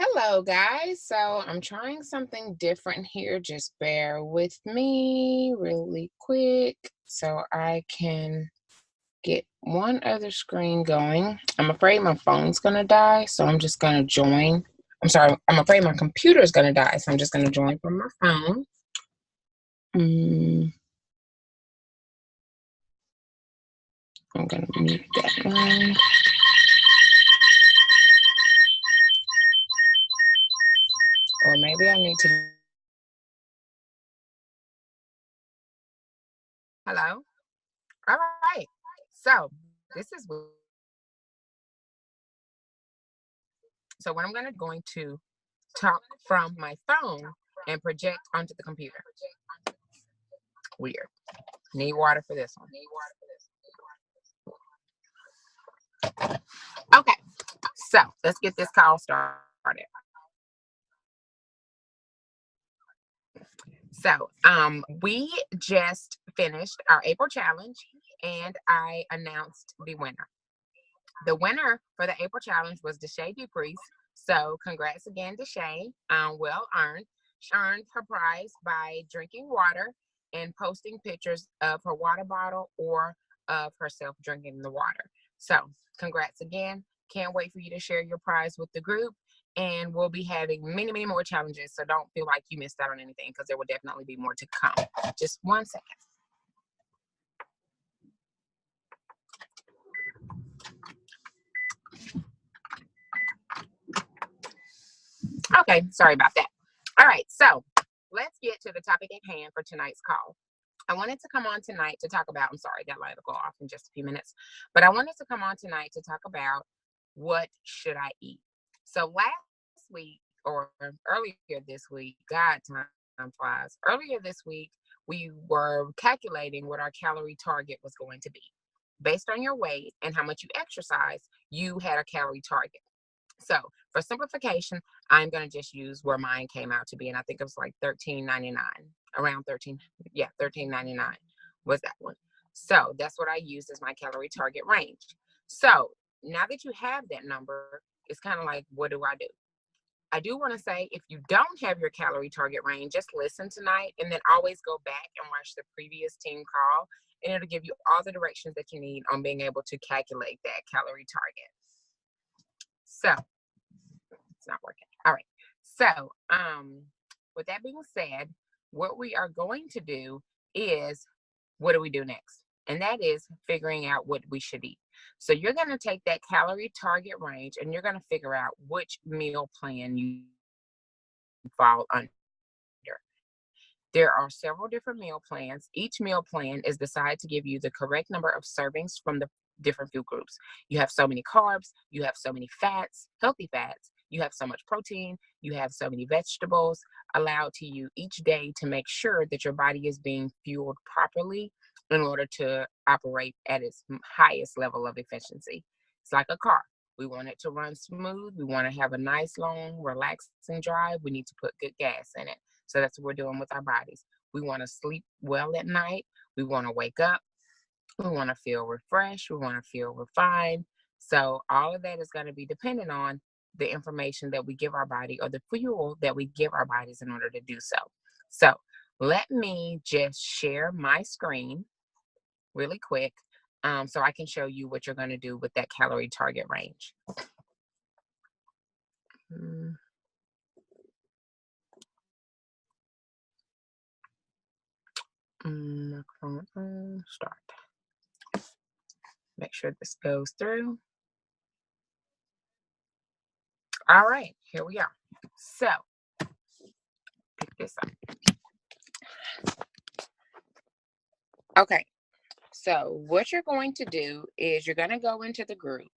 Hello, guys. So I'm trying something different here. Just bear with me really quick so I can get one other screen going. I'm afraid my phone's going to die, so I'm just going to join. I'm sorry, I'm afraid my computer's going to die, so I'm just going to join from my phone. Mm, I'm going to mute that one. Or maybe I need to. Hello? All right. So this is so what I'm going to talk from my phone and project onto the computer. Weird. Need water for this one. Okay, so let's get this call started. So, we just finished our April challenge, and I announced the winner. The winner for the April challenge was Deshay Dupriest. So, congrats again, Deshay. Well earned. She earned her prize by drinking water and posting pictures of her water bottle or of herself drinking the water. So, congrats again. Can't wait for you to share your prize with the group. And we'll be having many, many more challenges. So, don't feel like you missed out on anything because there will definitely be more to come. Just 1 second. Okay, sorry about that. All right, so let's get to the topic at hand for tonight's call. I wanted to come on tonight to talk about, I'm sorry, that light will go off in just a few minutes, but I wanted to come on tonight to talk about what should I eat. So last week or earlier this week, God, time flies. Earlier this week, we were calculating what our calorie target was going to be. Based on your weight and how much you exercise, you had a calorie target. So for simplification, I'm going to just use where mine came out to be. And I think it was like 13.99, around 13. Yeah, 13.99 was that one. So that's what I used as my calorie target range. So now that you have that number, it's kind of like, what do I do? I do want to say if you don't have your calorie target range, just listen tonight and then always go back and watch the previous team call. And it'll give you all the directions that you need on being able to calculate that calorie target. So it's not working. All right. So, with that being said, what we are going to do is what do we do next? And that is figuring out what we should eat. So you're going to take that calorie target range and you're going to figure out which meal plan you fall under. There are several different meal plans. Each meal plan is designed to give you the correct number of servings from the different food groups. You have so many carbs, you have so many fats, healthy fats, you have so much protein, you have so many vegetables allowed to you each day to make sure that your body is being fueled properly in order to operate at its highest level of efficiency. It's like a car. We want it to run smooth. We want to have a nice, long, relaxing drive. We need to put good gas in it. So that's what we're doing with our bodies. We want to sleep well at night. We want to wake up. We want to feel refreshed. We want to feel refined. So all of that is going to be dependent on the information that we give our body or the fuel that we give our bodies in order to do so. So let me just share my screen really quick so I can show you what you're going to do with that calorie target range. Mm, Start. Make sure this goes through. All right, here we are. So, pick this up. Okay, so what you're going to do is you're going to go into the group.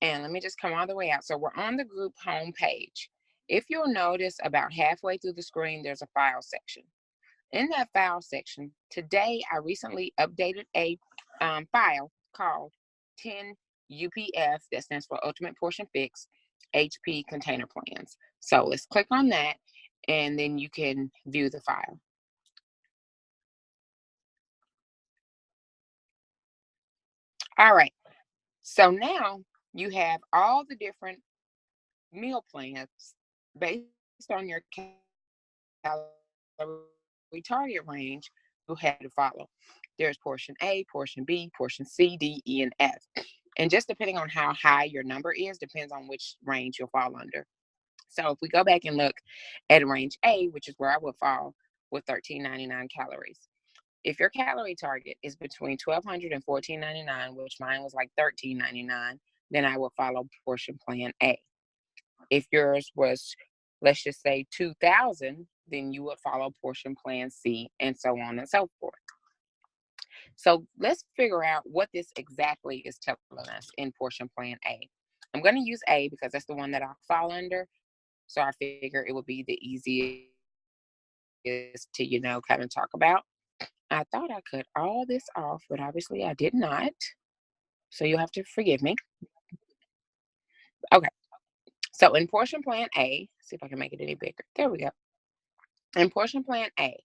And let me just come all the way out. So we're on the group home page. If you'll notice about halfway through the screen, there's a file section. In that file section, today I recently updated a file called 10 UPF, that stands for Ultimate Portion Fix, HP Container Plans. So let's click on that and then you can view the file. All right, so now you have all the different meal plans based on your calorie target range you have to follow. There's portion A, portion B, portion C, D, E, and F. And just depending on how high your number is, depends on which range you'll fall under. So if we go back and look at range A, which is where I would fall with 1399 calories. If your calorie target is between 1200 and 1499, which mine was like 1399, then I will follow portion plan A. If yours was, let's just say 2000, then you would follow portion plan C, and so on and so forth. So let's figure out what this exactly is telling us in portion plan A. I'm going to use A because that's the one that I fall under. So I figure it would be the easiest to, kind of talk about. I thought I cut all this off, but obviously I did not. So you'll have to forgive me. Okay. So in portion plan A, see if I can make it any bigger. There we go. In portion plan A,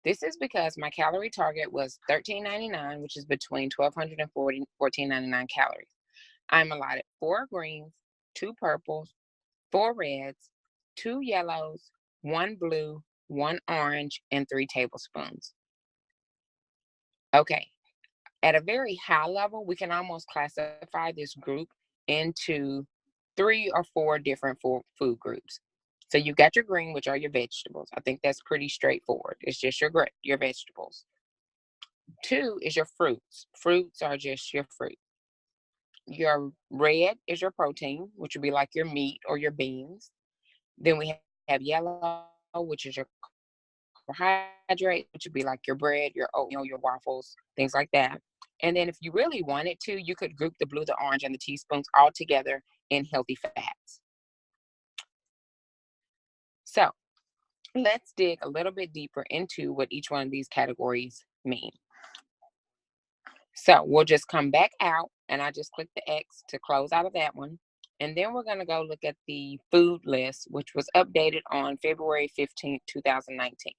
this is because my calorie target was 1399, which is between 1200 and 1499 calories. I'm allotted 4 greens, 2 purples, 4 reds, 2 yellows, 1 blue, 1 orange, and 3 tablespoons. Okay, at a very high level, we can almost classify this group into 3 or 4 different food groups. So you've got your green, which are your vegetables. I think that's pretty straightforward. It's just your vegetables. 2 is your fruits. Fruits are just your fruit. Your red is your protein, which would be like your meat or your beans. Then we have yellow, which is your carbohydrate, which would be like your bread, your oatmeal, your waffles, things like that. And then if you really wanted to, you could group the blue, the orange, and the teaspoons all together in healthy fats. So let's dig a little bit deeper into what each one of these categories mean. So we'll just come back out, and I just click the X to close out of that one. And then we're going to go look at the food list, which was updated on February 15th, 2019.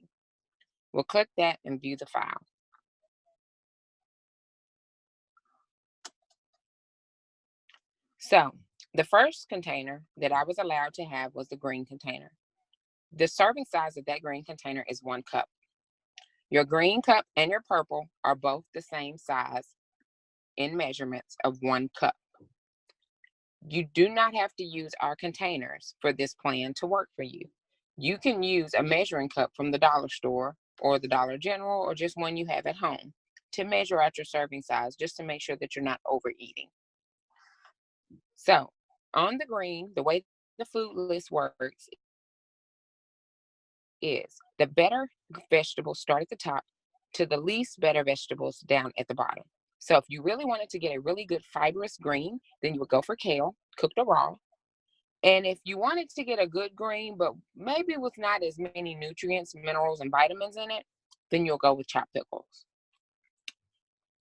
We'll click that and view the file. So the first container that I was allowed to have was the green container. The serving size of that green container is 1 cup. Your green cup and your purple are both the same size in measurements of 1 cup. You do not have to use our containers for this plan to work for you. You can use a measuring cup from the dollar store or the Dollar General or just one you have at home to measure out your serving size just to make sure that you're not overeating. So on the green, the way the food list works is the better vegetables start at the top to the least better vegetables down at the bottom. So if you really wanted to get a really good fibrous green, then you would go for kale, cooked or raw. And if you wanted to get a good green, but maybe with not as many nutrients, minerals, and vitamins in it, then you'll go with chopped pickles.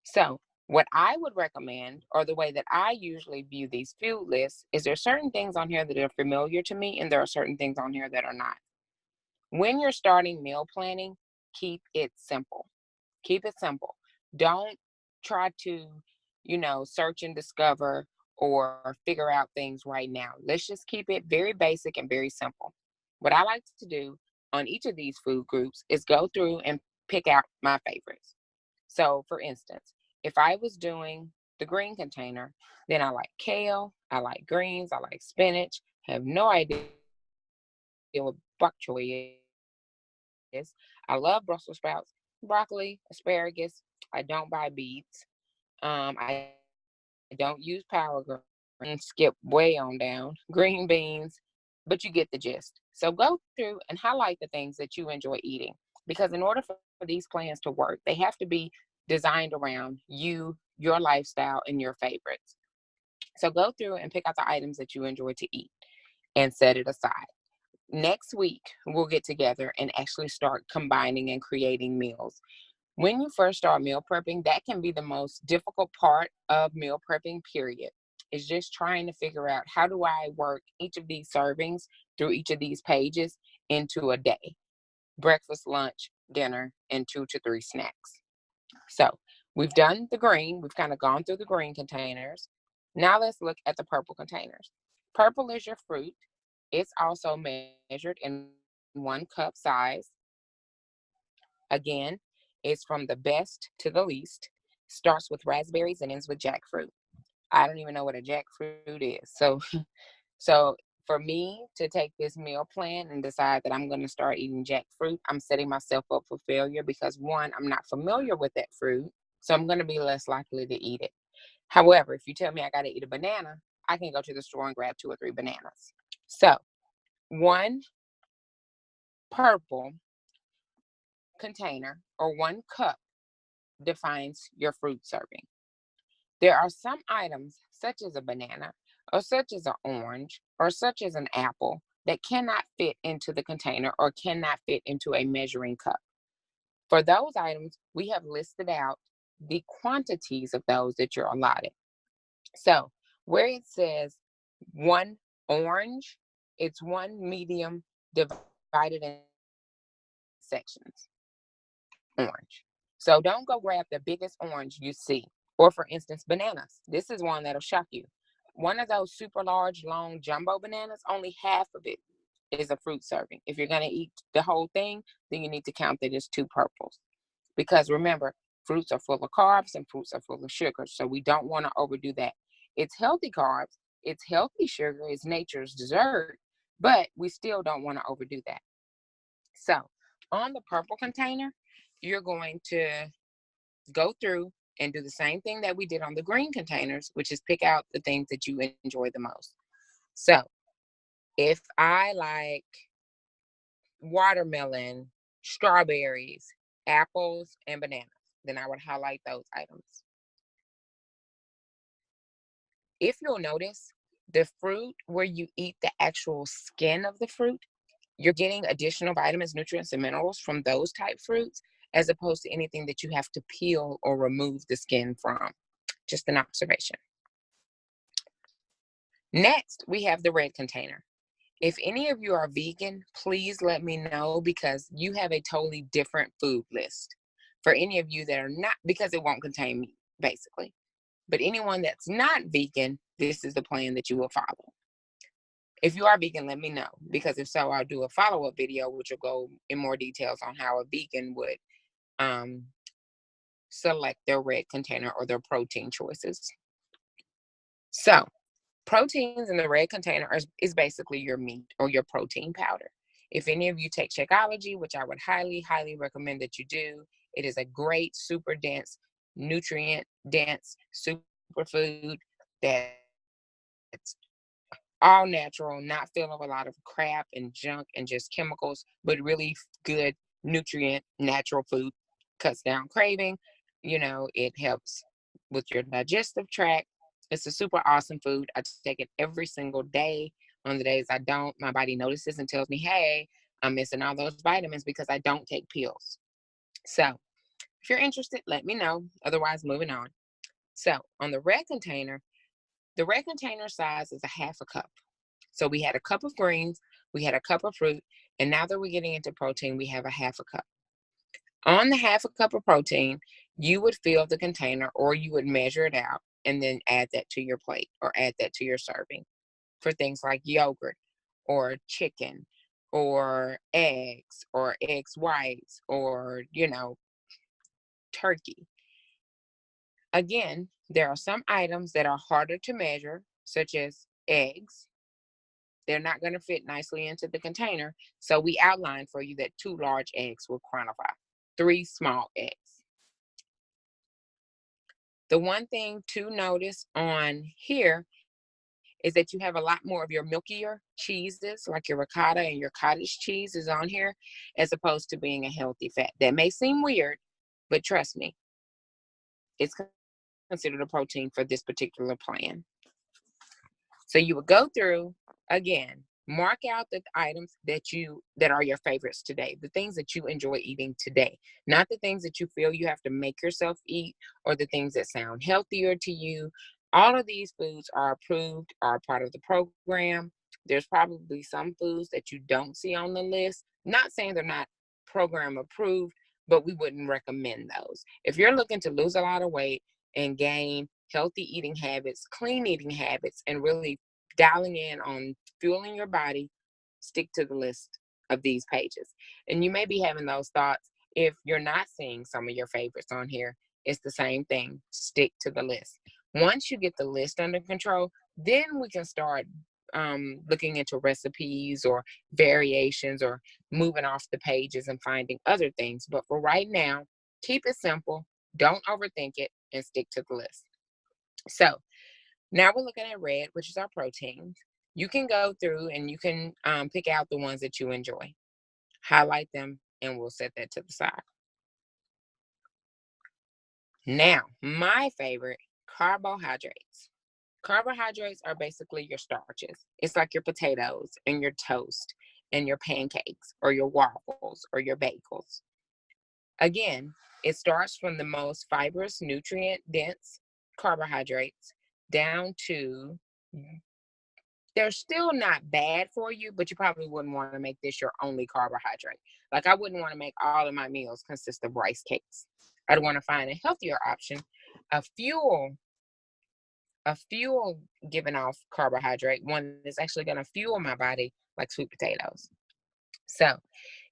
So what I would recommend, or the way that I usually view these food lists, is there certain things on here that are familiar to me, and there are certain things on here that are not. When you're starting meal planning, keep it simple. Keep it simple. Don't try to, search and discover or figure out things right now. Let's just keep it very basic and very simple. What I like to do on each of these food groups is go through and pick out my favorites. So, for instance, if I was doing the green container, then I like kale, I like greens, I like spinach, have no idea what bok choy is. I love Brussels sprouts, broccoli, asparagus. I don't buy beets. I don't use power grain. Skip way on down. Green beans, but you get the gist. So go through and highlight the things that you enjoy eating, because in order for these plans to work, they have to be designed around you, your lifestyle, and your favorites. So go through and pick out the items that you enjoy to eat and set it aside. Next week, we'll get together and actually start combining and creating meals. When you first start meal prepping, that can be the most difficult part of meal prepping, period. It's just trying to figure out, how do I work each of these servings through each of these pages into a day? Breakfast, lunch, dinner, and 2 to 3 snacks. So we've done the green. We've kind of gone through the green containers. Now let's look at the purple containers. Purple is your fruit. It's also measured in 1 cup size. Again, it's from the best to the least. Starts with raspberries and ends with jackfruit. I don't even know what a jackfruit is. So for me to take this meal plan and decide that I'm going to start eating jackfruit, I'm setting myself up for failure because one, I'm not familiar with that fruit, so I'm going to be less likely to eat it. However, if you tell me I got to eat a banana, I can go to the store and grab 2 or 3 bananas. So, one purple container or 1 cup defines your fruit serving. There are some items, such as a banana, or such as an orange, or such as an apple, that cannot fit into the container or cannot fit into a measuring cup. For those items, we have listed out the quantities of those that you're allotted. So, where it says 1 orange, it's 1 medium divided in sections. Orange. So don't go grab the biggest orange you see. Or for instance, bananas. This is one that'll shock you. One of those super large, long jumbo bananas, only half of it is a fruit serving. If you're going to eat the whole thing, then you need to count that as 2 purples. Because remember, fruits are full of carbs and fruits are full of sugar. So we don't want to overdo that. It's healthy carbs, it's healthy sugar, it's nature's dessert, but we still don't want to overdo that. So on the purple container, you're going to go through and do the same thing that we did on the green containers, which is pick out the things that you enjoy the most. So if I like watermelon, strawberries, apples, and bananas, then I would highlight those items. If you'll notice, the fruit where you eat the actual skin of the fruit, you're getting additional vitamins, nutrients, and minerals from those type fruits, as opposed to anything that you have to peel or remove the skin from. Just an observation. Next, we have the red container. If any of you are vegan, please let me know because you have a totally different food list. For any of you that are not, because it won't contain meat, basically. But anyone that's not vegan, this is the plan that you will follow. If you are vegan, let me know, because if so, I'll do a follow-up video, which will go in more details on how a vegan would select their red container or their protein choices. So, proteins in the red container is basically your meat or your protein powder. If any of you take Shakeology, which I would highly, highly recommend that you do, it is a great, super dense, nutrient dense superfood that's all natural, not filled with a lot of crap and junk and just chemicals, but really good, nutrient, natural food. Cuts down craving, it helps with your digestive tract. It's a super awesome food. I take it every single day. On the days I don't, my body notices and tells me, hey, I'm missing all those vitamins because I don't take pills. So if you're interested, let me know. Otherwise, moving on. So on the red container size is a half a cup. So we had a cup of greens, we had a cup of fruit, and now that we're getting into protein, we have a half a cup. On the half a cup of protein, you would fill the container or you would measure it out and then add that to your plate or add that to your serving for things like yogurt or chicken or eggs whites or, turkey. Again, there are some items that are harder to measure, such as eggs. They're not going to fit nicely into the container. So we outlined for you that 2 large eggs will quantify, 3 small eggs. The one thing to notice on here is that you have a lot more of your milkier cheeses, like your ricotta and your cottage cheese is on here, as opposed to being a healthy fat. That may seem weird, but trust me, it's considered a protein for this particular plan. So you would go through, again, mark out the items that are your favorites today, the things that you enjoy eating today, not the things that you feel you have to make yourself eat or the things that sound healthier to you. All of these foods are approved, are part of the program. There's probably some foods that you don't see on the list. Not saying they're not program approved, but we wouldn't recommend those. If you're looking to lose a lot of weight and gain healthy eating habits, clean eating habits, and really dialing in on fueling your body stick to the list of these pages. And you may be having those thoughts if you're not seeing some of your favorites on here. It's the same thing. Stick to the list. Once you get the list under control, then we can start looking into recipes or variations or moving off the pages and finding other things. But for right now, keep it simple, don't overthink it, and stick to the list. So now we're looking at red, which is our proteins. You can go through and you can pick out the ones that you enjoy, highlight them, and we'll set that to the side. Now, my favorite, carbohydrates. Carbohydrates are basically your starches. It's like your potatoes and your toast and your pancakes or your waffles or your bagels. Again, it starts from the most fibrous, nutrient dense carbohydrates down to they're still not bad for you, but you probably wouldn't want to make this your only carbohydrate. Like I wouldn't want to make all of my meals consist of rice cakes. I'd want to find a healthier option, a fuel a fuel giving off carbohydrate, one that's actually going to fuel my body, like sweet potatoes. So,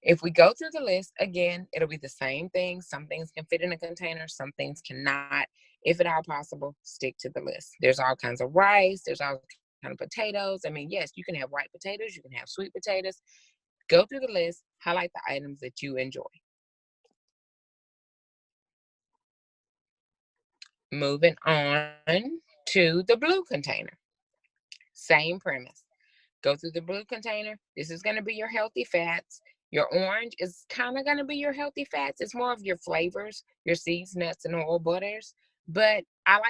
if we go through the list again, it'll be the same thing. Some things can fit in a container, some things cannot. If at all possible, stick to the list. There's all kinds of rice, there's all kinds of potatoes. I mean, yes, you can have white potatoes, you can have sweet potatoes. Go through the list, highlight the items that you enjoy. Moving on to the blue container. Same premise. Go through the blue container. This is going to be your healthy fats. Your orange is kind of going to be your healthy fats. It's more of your flavors, your seeds, nuts, and oil butters. But I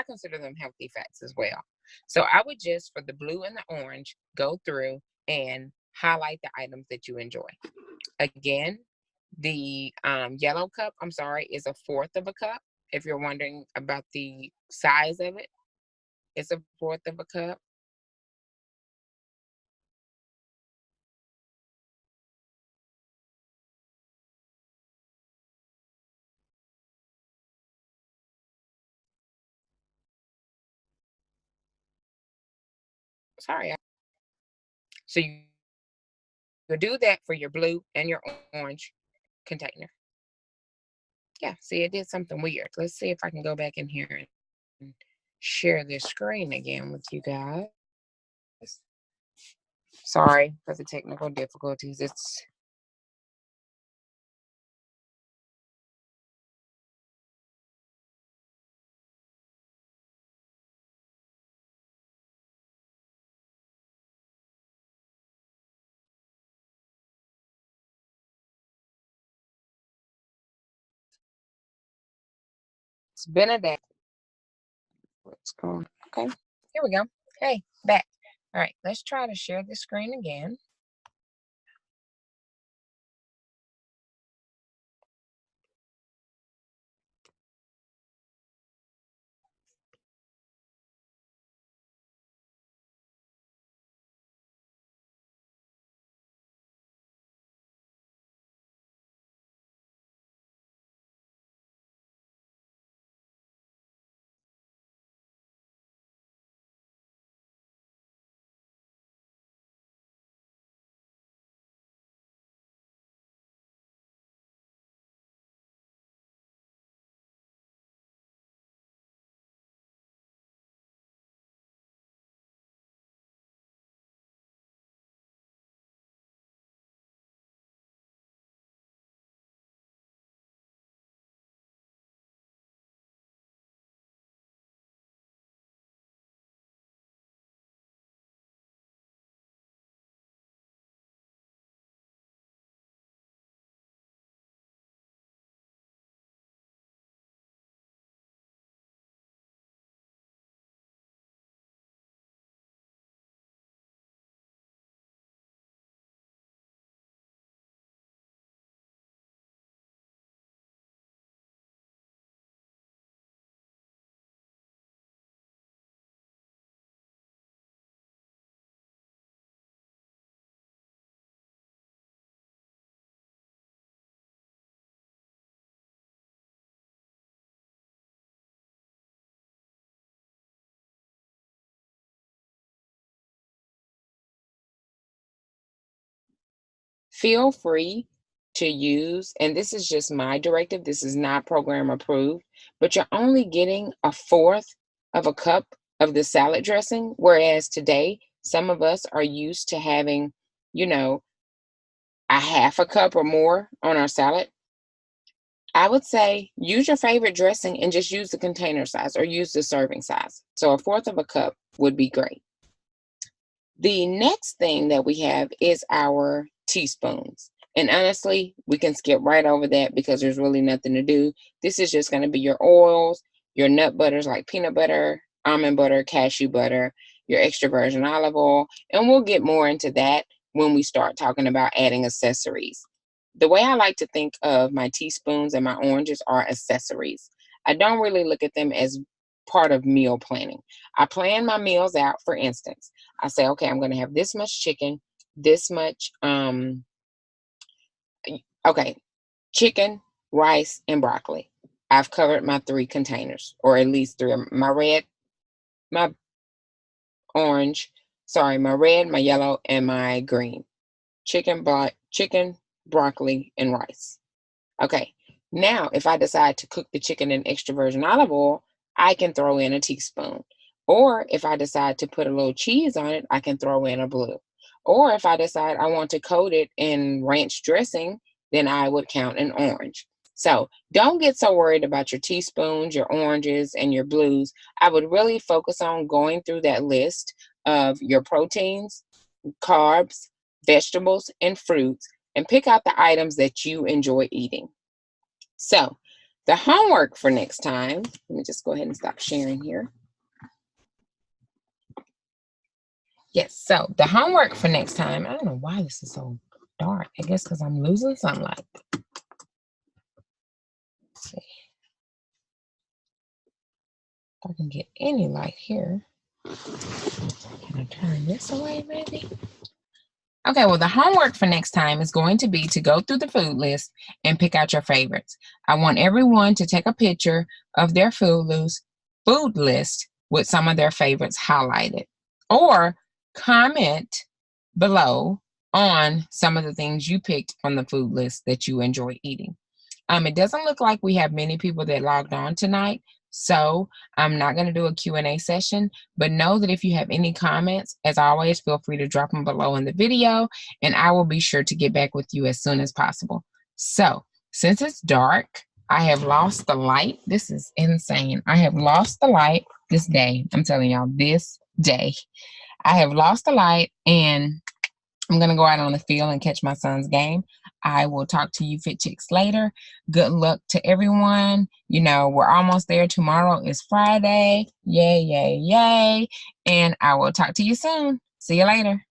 consider them healthy fats as well. So I would just, for the blue and the orange, go through and highlight the items that you enjoy. Again, the yellow cup, I'm sorry, is a fourth of a cup. If you're wondering about the size of it, it's a fourth of a cup. Sorry. So you do that for your blue and your orange container. Yeah, see, it did something weird. Let's see if I can go back in here and share this screen again with you guys. Sorry for the technical difficulties. It's been a day. What's going? Okay, here we go. Hey, back. All right, let's try to share the screen again. feel free to use, and this is just my directive, this is not program approved, but you're only getting a fourth of a cup of the salad dressing, whereas today some of us are used to having, you know, a half a cup or more on our salad. I would say use your favorite dressing and just use the container size or use the serving size. So a fourth of a cup would be great. The next thing that we have is our teaspoons. And honestly, we can skip right over that because there's really nothing to do. This is just going to be your oils, your nut butters like peanut butter, almond butter, cashew butter, your extra virgin olive oil. And we'll get more into that when we start talking about adding accessories. The way I like to think of my teaspoons and my oranges are accessories. I don't really look at them as part of meal planning. I plan my meals out. For instance, I say, okay, I'm going to have this much chicken, this much, okay, chicken, rice, and broccoli. I've covered my 3 containers, or at least 3. My red, my orange, my red, my yellow, and my green. Chicken, broccoli, and rice. Okay, now if I decide to cook the chicken in extra virgin olive oil, I can throw in a teaspoon. Or if I decide to put a little cheese on it, I can throw in a blue. Or if I decide I want to coat it in ranch dressing, then I would count an orange. So don't get so worried about your teaspoons, your oranges, and your blues. I would really focus on going through that list of your proteins, carbs, vegetables, and fruits, and pick out the items that you enjoy eating. So the homework for next time, let me just go ahead and stop sharing here. Yes, so the homework for next time, I don't know why this is so dark. I guess because I'm losing sunlight. Let's see if I can get any light here. Can I turn this away maybe? Okay, well, the homework for next time is going to be to go through the food list and pick out your favorites. I want everyone to take a picture of their food list with some of their favorites highlighted, or comment below on some of the things you picked on the food list that you enjoy eating. It doesn't look like we have many people that logged on tonight, so I'm not going to do a Q&A session, but know that if you have any comments, as always, feel free to drop them below in the video, and I will be sure to get back with you as soon as possible. So, since it's dark, I have lost the light. This is insane. I have lost the light this day. I'm telling y'all, this day. I have lost the light, and I'm going to go out on the field and catch my son's game. I will talk to you Fit Chicks later. Good luck to everyone. You know, we're almost there. Tomorrow is Friday. Yay, yay, yay. And I will talk to you soon. See you later.